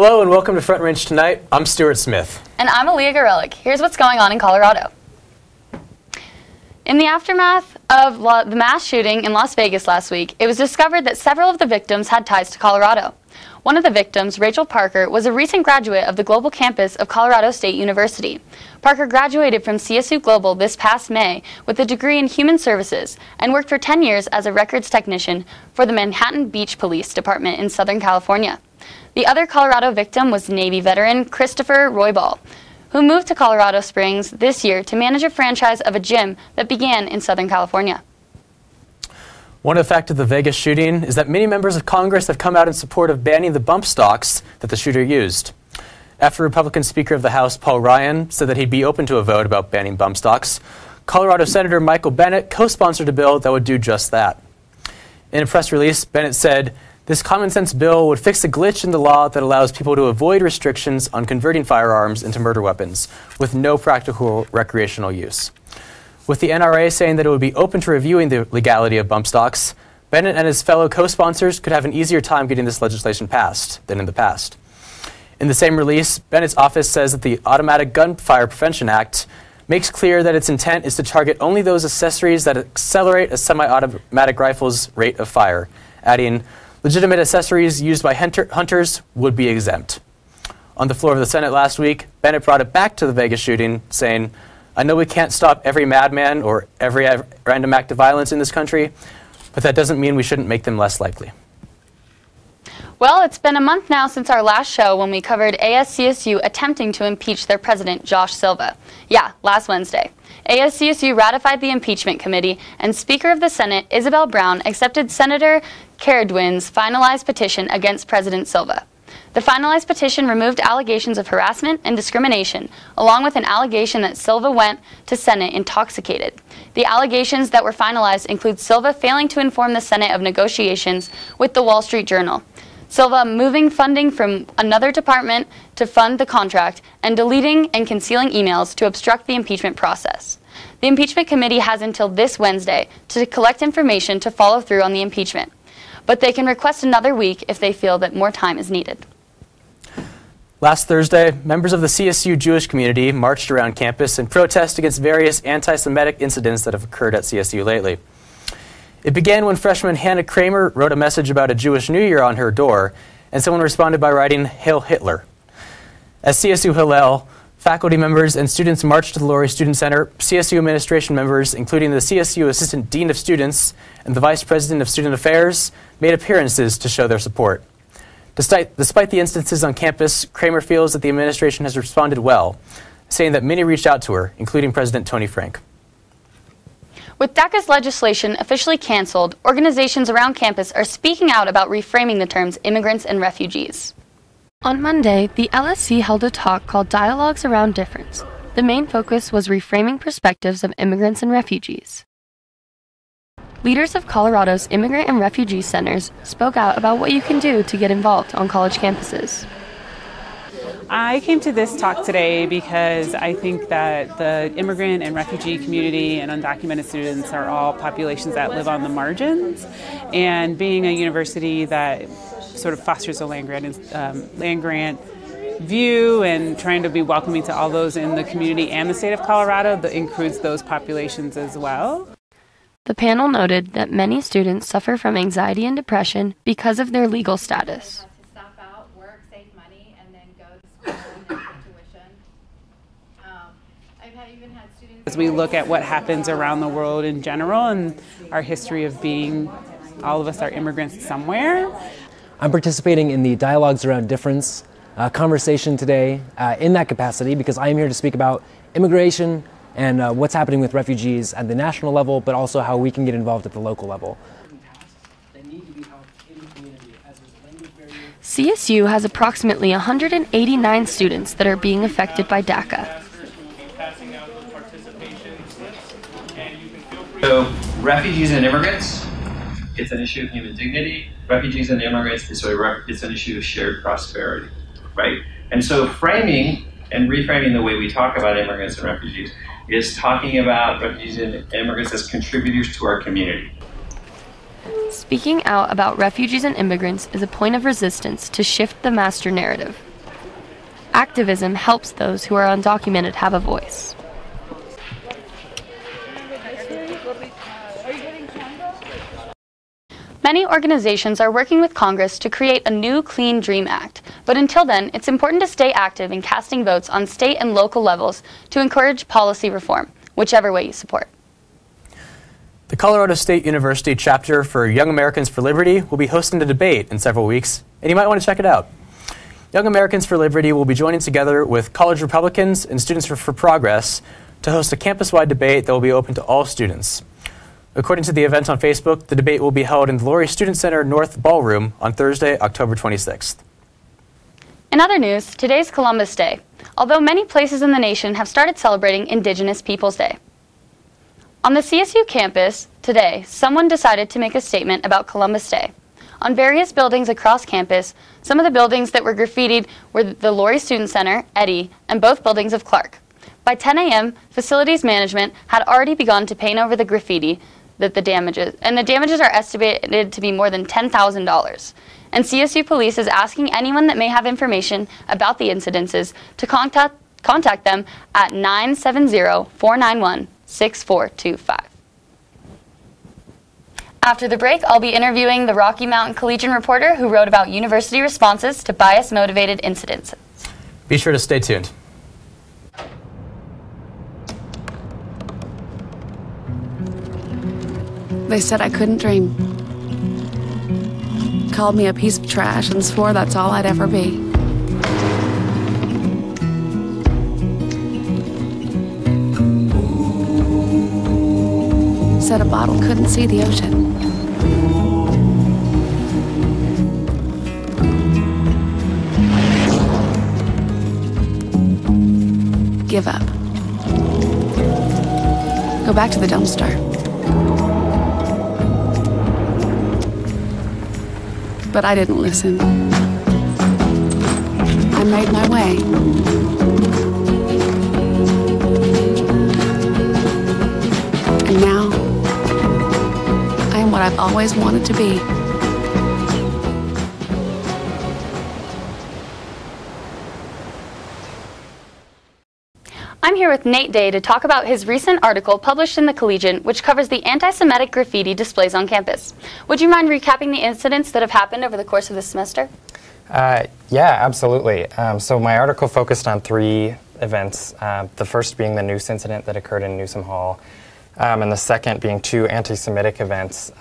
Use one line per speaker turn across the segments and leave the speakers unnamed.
Hello and welcome to Front Range Tonight. I'm Stuart Smith.
And I'm Aaliyah Gorelick. Here's what's going on in Colorado. In the aftermath of the mass shooting in Las Vegas last week, it was discovered that several of the victims had ties to Colorado. One of the victims, Rachel Parker, was a recent graduate of the global campus of Colorado State University. Parker graduated from CSU Global this past May with a degree in Human Services and worked for 10 years as a records technician for the Manhattan Beach Police Department in Southern California. The other Colorado victim was Navy veteran Christopher Roybal, who moved to Colorado Springs this year to manage a franchise of a gym that began in Southern California.
One effect of the Vegas shooting is that many members of Congress have come out in support of banning the bump stocks that the shooter used. After Republican Speaker of the House Paul Ryan said that he'd be open to a vote about banning bump stocks, Colorado Senator Michael Bennet co-sponsored a bill that would do just that. In a press release, Bennet said, "This common-sense bill would fix a glitch in the law that allows people to avoid restrictions on converting firearms into murder weapons with no practical recreational use." With the NRA saying that it would be open to reviewing the legality of bump stocks, Bennet and his fellow co-sponsors could have an easier time getting this legislation passed than in the past. In the same release, Bennett's office says that the Automatic Gunfire Prevention Act makes clear that its intent is to target only those accessories that accelerate a semi-automatic rifle's rate of fire, adding, "Legitimate accessories used by hunters would be exempt." On the floor of the Senate last week, Bennet brought it back to the Vegas shooting, saying, "I know we can't stop every madman or every random act of violence in this country, but that doesn't mean we shouldn't make them less likely."
Well, it's been a month now since our last show when we covered ASCSU attempting to impeach their president, Josh Silva. Yeah, last Wednesday. ASCSU ratified the impeachment committee, and Speaker of the Senate, Isabel Brown, accepted Senator Caradwin's finalized petition against President Silva. The finalized petition removed allegations of harassment and discrimination, along with an allegation that Silva went to Senate intoxicated. The allegations that were finalized include Silva failing to inform the Senate of negotiations with the Wall Street Journal, Silva moving funding from another department to fund the contract, and deleting and concealing emails to obstruct the impeachment process. The impeachment committee has until this Wednesday to collect information to follow through on the impeachment, but they can request another week if they feel that more time is needed.
Last Thursday, members of the CSU Jewish community marched around campus in protest against various anti-Semitic incidents that have occurred at CSU lately. It began when freshman Hannah Kramer wrote a message about a Jewish New Year on her door, and someone responded by writing, "Hail Hitler." As CSU Hillel, faculty members and students marched to the Laurie Student Center. CSU administration members, including the CSU Assistant Dean of Students and the Vice President of Student Affairs, made appearances to show their support. Despite the instances on campus, Kramer feels that the administration has responded well, saying that many reached out to her, including President Tony Frank.
With DACA's legislation officially canceled, organizations around campus are speaking out about reframing the terms immigrants and refugees. On Monday, the LSC held a talk called Dialogues Around Difference. The main focus was reframing perspectives of immigrants and refugees. Leaders of Colorado's immigrant and refugee centers spoke out about what you can do to get involved on college campuses.
I came to this talk today because I think that the immigrant and refugee community and undocumented students are all populations that live on the margins, and being a university that sort of fosters a land grant view and trying to be welcoming to all those in the community and the state of Colorado that includes those populations as well.
The panel noted that many students suffer from anxiety and depression because of their legal status.
As we look at what happens around the world in general and our history of being, all of us are immigrants somewhere.
I'm participating in the Dialogues Around Difference conversation today in that capacity because I am here to speak about immigration and what's happening with refugees at the national level, but also how we can get involved at the local level.
CSU has approximately 189 students that are being affected by DACA.
So, refugees and immigrants, it's an issue of human dignity. Refugees and immigrants, it's an issue of shared prosperity, right? And so framing and reframing the way we talk about immigrants and refugees is talking about refugees and immigrants as contributors to our community.
Speaking out about refugees and immigrants is a point of resistance to shift the master narrative.
Activism helps those who are undocumented have a voice.
Many organizations are working with Congress to create a new Clean Dream Act, but until then, it's important to stay active in casting votes on state and local levels to encourage policy reform, whichever way you support.
The Colorado State University chapter for Young Americans for Liberty will be hosting a debate in several weeks, and you might want to check it out. Young Americans for Liberty will be joining together with college Republicans and Students for Progress to host a campus-wide debate that will be open to all students. According to the event on Facebook, the debate will be held in the Laurie Student Center North Ballroom on Thursday, October 26th.
In other news, today's Columbus Day, although many places in the nation have started celebrating Indigenous Peoples Day. On the CSU campus today, someone decided to make a statement about Columbus Day. On various buildings across campus, some of the buildings that were graffitied were the Laurie Student Center, Eddy, and both buildings of Clark. By 10 a.m., facilities management had already begun to paint over the graffiti the damages are estimated to be more than $10,000. And CSU Police is asking anyone that may have information about the incidences to contact them at 970-491-6425. After the break, I'll be interviewing the Rocky Mountain Collegian reporter who wrote about university responses to bias-motivated incidents.
Be sure to stay tuned.
They said I couldn't dream. Called me a piece of trash and swore that's all I'd ever be. Said a bottle couldn't see the ocean. Give up. Go back to the dumpster. But I didn't listen. I made my way. And now, I am what I've always wanted to be.
I'm here with Nate Day to talk about his recent article published in the Collegian, which covers the anti-Semitic graffiti displays on campus. Would you mind recapping the incidents that have happened over the course of this semester?
Yeah, absolutely. So my article focused on 3 events, the first being the noose incident that occurred in Newsom Hall, and the second being 2 anti-Semitic events,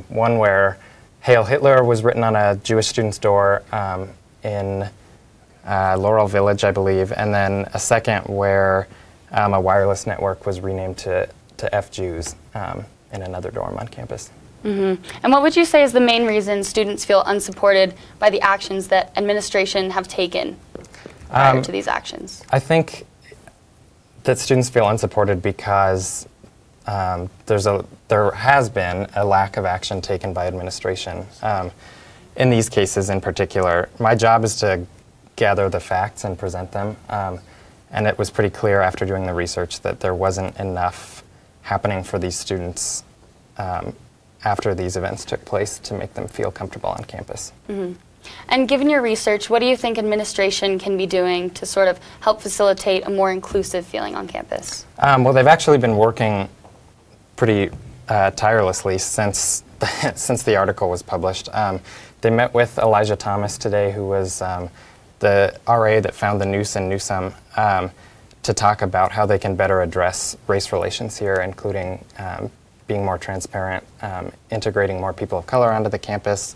one where Hail Hitler was written on a Jewish student's door in Laurel Village, I believe, and then a second where a wireless network was renamed to F Jews in another dorm on campus.
Mm-hmm. And what would you say is the main reason students feel unsupported by the actions that administration have taken prior to these actions?
I think that students feel unsupported because there has been a lack of action taken by administration. In these cases in particular, my job is to gather the facts and present them. And it was pretty clear after doing the research that there wasn't enough happening for these students after these events took place to make them feel comfortable on campus.
Mm-hmm. And given your research, what do you think administration can be doing to sort of help facilitate a more inclusive feeling on campus?
Well, they've actually been working pretty tirelessly since the article was published. They met with Elijah Thomas today, who was the RA that found the noose in Newsom, to talk about how they can better address race relations here, including being more transparent, integrating more people of color onto the campus,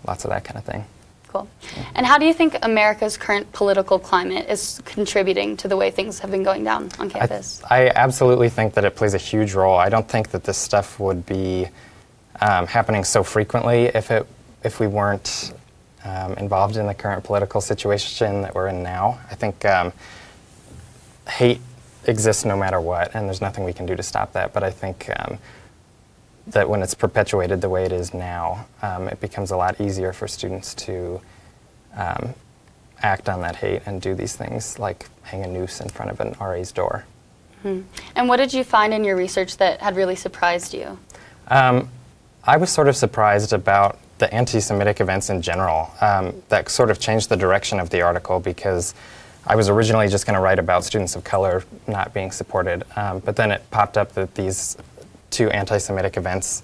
lots of that kind of thing.
Cool. And how do you think America's current political climate is contributing to the way things have been going down on campus?
I absolutely think that it plays a huge role. I don't think that this stuff would be happening so frequently if we weren't involved in the current political situation that we're in now. I think hate exists no matter what, and there's nothing we can do to stop that. But I think that when it's perpetuated the way it is now, it becomes a lot easier for students to act on that hate and do these things like hang a noose in front of an RA's door.
Mm-hmm. And what did you find in your research that had really surprised you?
I was sort of surprised about the anti-Semitic events in general. That sort of changed the direction of the article because I was originally just going to write about students of color not being supported, but then it popped up that these 2 anti-Semitic events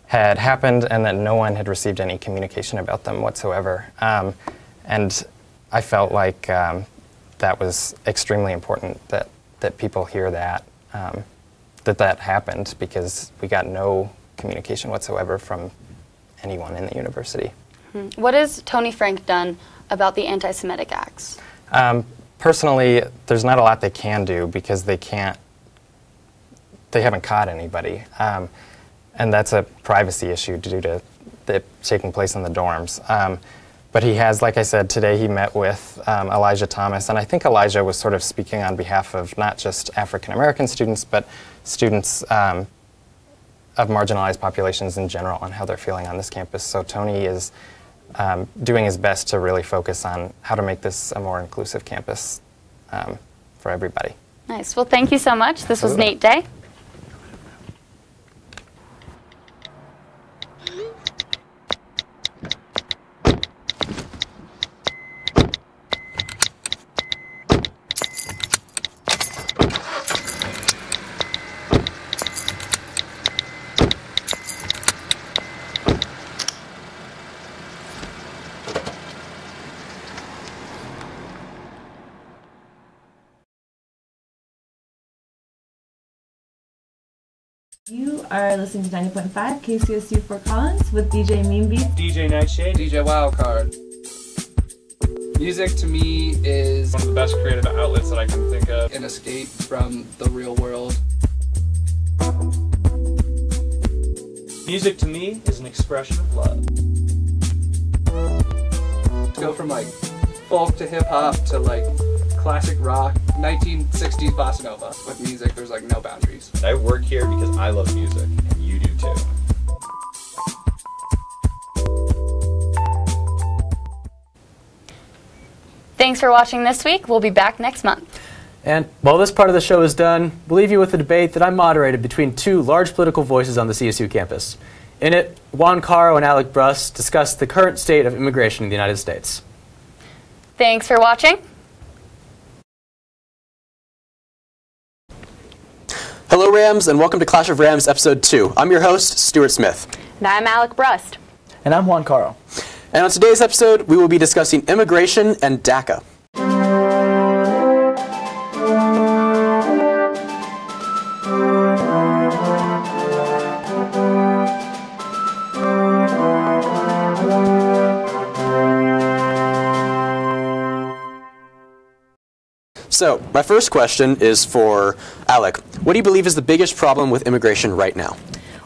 had happened and that no one had received any communication about them whatsoever. And I felt like that was extremely important that people hear that, that happened, because we got no communication whatsoever from anyone in the university.
What has Tony Frank done about the anti-Semitic acts?
Personally, there's not a lot they can do because they haven't caught anybody. And that's a privacy issue due to it taking place in the dorms. But he has, like I said, today he met with Elijah Thomas, and I think Elijah was sort of speaking on behalf of not just African American students, but students of marginalized populations in general and how they're feeling on this campus. So Tony is doing his best to really focus on how to make this a more inclusive campus for everybody.
Nice. Well, thank you so much. This was Nate Day.
You are listening to 90.5 KCSU Fort Collins with DJ Meanbeat,
DJ Nightshade, DJ Wildcard. Music to me is one of the best creative outlets that I can think of. An escape from the real world.
Music to me is an expression of love.
Go from like folk to hip hop to like classic rock, 1960s bossa nova. With music, there's like no boundaries.
I work here because I love music, and you do too.
Thanks for watching this week. We'll be back next month.
And while this part of the show is done, we'll leave you with a debate that I moderated between 2 large political voices on the CSU campus. In it, Juan Caro and Alec Brust discussed the current state of immigration in the United States.
Thanks for watching.
Hello, Rams, and welcome to Clash of Rams Episode 2. I'm your host, Stuart Smith.
And I'm Alec Brust.
And I'm Juan Caro.
And on today's episode, we will be discussing immigration and DACA. So, my first question is for Alec. What do you believe is the biggest problem with immigration right now?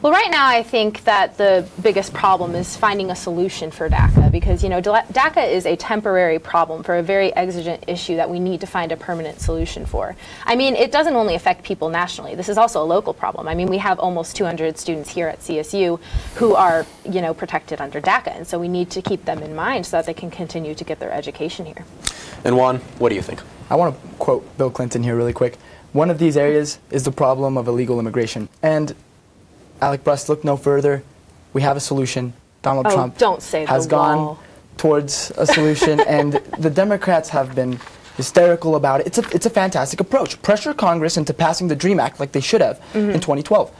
Well, right now I think that the biggest problem is finding a solution for DACA because, you know, DACA is a temporary problem for a very exigent issue that we need to find a permanent solution for. I mean, it doesn't only affect people nationally. This is also a local problem. I mean, we have almost 200 students here at CSU who are, you know, protected under DACA, and so we need to keep them in mind so that they can continue to get their education here.
And Juan, what do you think?
I want to quote Bill Clinton here really quick. One of these areas is the problem of illegal immigration. And Alec Brust, look no further. We have a solution. Donald Trump has gone towards a solution, and the Democrats have been hysterical about it. It's a fantastic approach. Pressure Congress into passing the DREAM Act like they should have in 2012.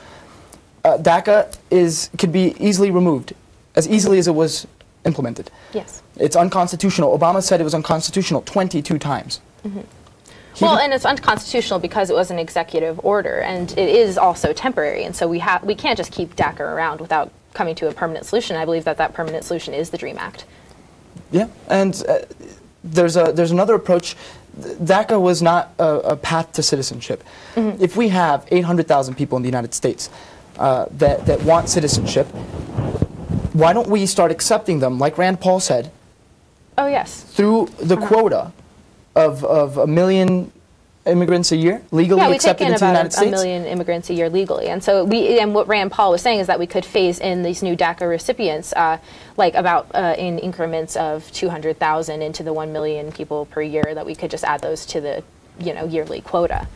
DACA could be easily removed, as easily as it was implemented.
Yes.
It's unconstitutional. Obama said it was unconstitutional 22 times.
Well, and it's unconstitutional because it was an executive order, and it is also temporary, and so we can't just keep DACA around without coming to a permanent solution. I believe that that permanent solution is the DREAM Act.
Yeah, and there's another approach. DACA was not a path to citizenship. If we have 800,000 people in the United States that want citizenship, why don't we start accepting them, like Rand Paul said?
Oh, yes.
Through the quota of 1 million immigrants a year legally accepted into the United States?
1 million immigrants a year legally. And so and what Rand Paul was saying is that we could phase in these new DACA recipients in increments of 200,000 into the 1 million people per year, that we could just add those to the yearly quota.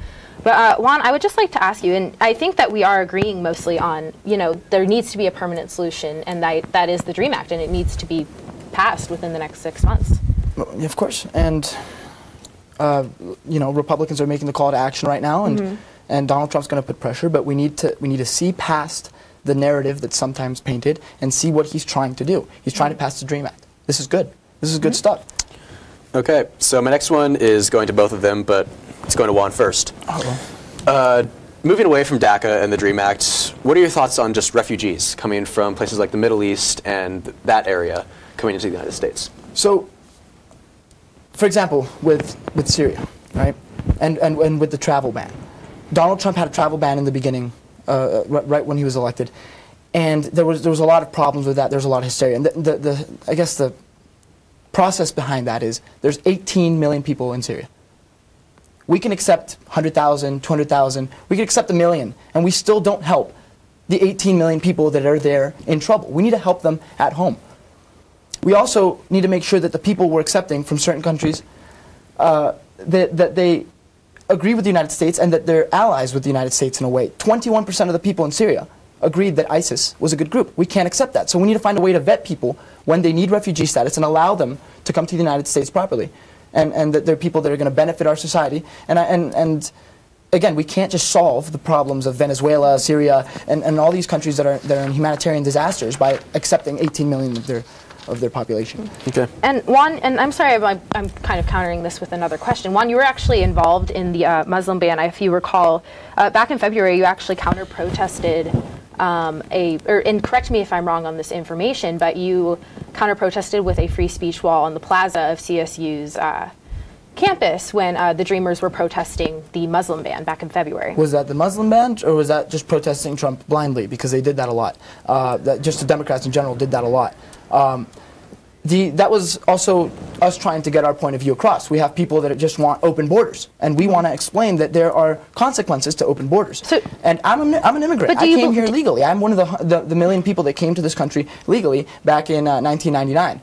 But Juan, I would just like to ask you, and I think that we are agreeing mostly on, there needs to be a permanent solution, and that is the DREAM Act, and it needs to be passed within the next 6 months.
Of course, and Republicans are making the call to action right now, and Donald Trump's going to put pressure. But we need to see past the narrative that's sometimes painted and see what he's trying to do. He's trying to pass the DREAM Act. This is good. This is good stuff.
Okay, so my next one is going to both of them, but it's going to Juan first. Moving away from DACA and the DREAM Act, what are your thoughts on just refugees coming from places like the Middle East and that area coming into the United States?
So, for example, with Syria, right, and with the travel ban. Donald Trump had a travel ban in the beginning, right when he was elected, and there was a lot of problems with that. There was a lot of hysteria, and I guess the process behind that is there's 18 million people in Syria. We can accept 100,000, 200,000, we can accept 1 million, and we still don't help the 18 million people that are there in trouble. We need to help them at home. We also need to make sure that the people we're accepting from certain countries, that they agree with the United States and that they're allies with the United States in a way. 21% of the people in Syria agreed that ISIS was a good group. We can't accept that. So we need to find a way to vet people when they need refugee status and allow them to come to the United States properly. And that they're people that are going to benefit our society. And again, we can't just solve the problems of Venezuela, Syria, and all these countries that are in humanitarian disasters by accepting 18 million of their population.
Okay.
And Juan, and I'm sorry, I'm kind of countering this with another question. Juan, you were actually involved in the Muslim ban. If you recall, back in February, you actually counter-protested and correct me if I'm wrong on this information, but you counter-protested with a free speech wall on the plaza of CSU's campus when the Dreamers were protesting the Muslim ban back in February.
Was that the Muslim ban, or was that just protesting Trump blindly? Because they did that a lot. Just the Democrats in general did that a lot. That was also us trying to get our point of view across. We have people that just want open borders, and we want to explain that there are consequences to open borders. So, and I'm an immigrant. I came here legally. I'm one of the million people that came to this country legally back in 1999.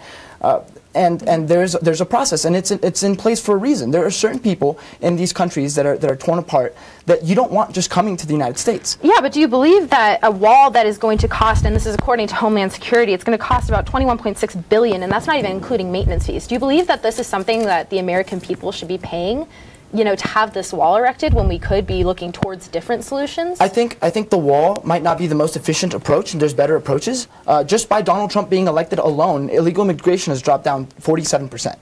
And there's a process, and it's in place for a reason. There are certain people in these countries that are torn apart that you don't want just coming to the United States.
Yeah, but do you believe that a wall that is going to cost, and this is according to Homeland Security, it's going to cost about $21.6 billion, and that's not even including maintenance fees. Do you believe that this is something that the American people should be paying, to have this wall erected when we could be looking towards different solutions?
I think the wall might not be the most efficient approach, and there's better approaches. Just by Donald Trump being elected alone, illegal immigration has dropped down 47%.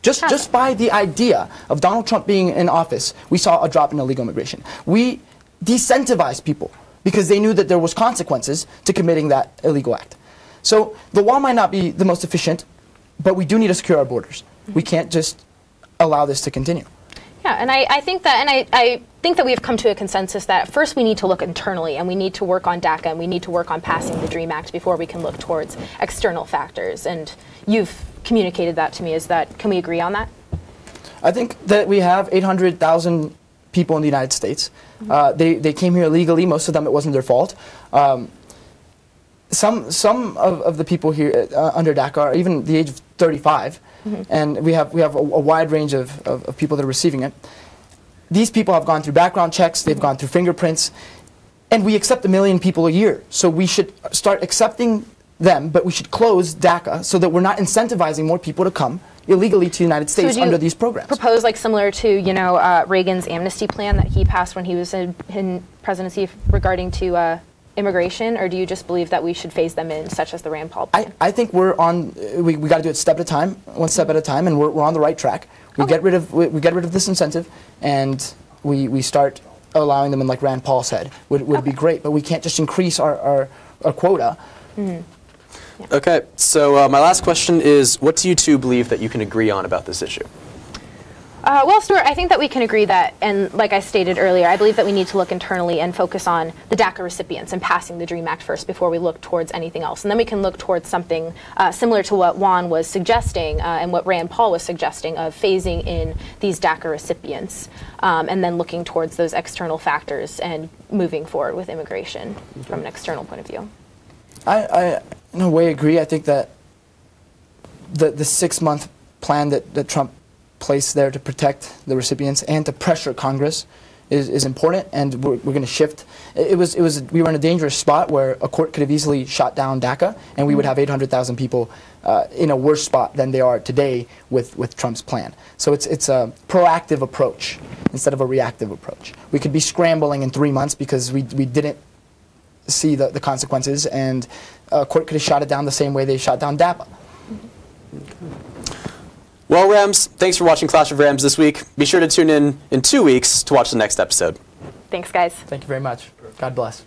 Just by the idea of Donald Trump being in office, we saw a drop in illegal immigration. We decentivized people because they knew that there was consequences to committing that illegal act. So the wall might not be the most efficient, but we do need to secure our borders. We can't just allow this to continue.
Yeah, and I think that we have come to a consensus that first we need to look internally, and we need to work on DACA, and we need to work on passing the DREAM Act before we can look towards external factors. And you've communicated that to me. Can we agree on that?
I think that we have 800,000 people in the United States. They came here illegally. Most of them, it wasn't their fault. Some of the people here under DACA are even the age of 35. And we have a wide range of people that are receiving it. These people have gone through background checks, they've gone through fingerprints, and we accept 1 million people a year. So we should start accepting them, but we should close DACA so that we're not incentivizing more people to come illegally to the United States under these programs.
Propose like similar to Reagan's amnesty plan that he passed when he was in presidency regarding to immigration, or do you just believe that we should phase them in, such as the Rand Paul plan?
I think we're on. We got to do it step at a time, one step at a time, and we're on the right track. We get rid of this incentive, and we start allowing them, and like Rand Paul said, would be great. But we can't just increase our quota.
Yeah.
Okay, so my last question is, what do you two believe that you can agree on about this issue?
Well, Stuart, I think that we can agree that, and like I stated earlier, I believe that we need to look internally and focus on the DACA recipients and passing the DREAM Act first before we look towards anything else. And then we can look towards something similar to what Juan was suggesting and what Rand Paul was suggesting of phasing in these DACA recipients and then looking towards those external factors and moving forward with immigration from an external point of view.
I in a way agree. I think that the 6-month plan that Trump placed there to protect the recipients and to pressure Congress is important, and we're going to shift. We were in a dangerous spot where a court could have easily shot down DACA, and we would have 800,000 people in a worse spot than they are today with Trump's plan. So it's a proactive approach instead of a reactive approach. We could be scrambling in 3 months because we didn't see the consequences, and a court could have shot it down the same way they shot down DAPA.
Well, Rams, thanks for watching Clash of Rams this week. Be sure to tune in 2 weeks to watch the next episode.
Thanks, guys.
Thank you very much. God bless.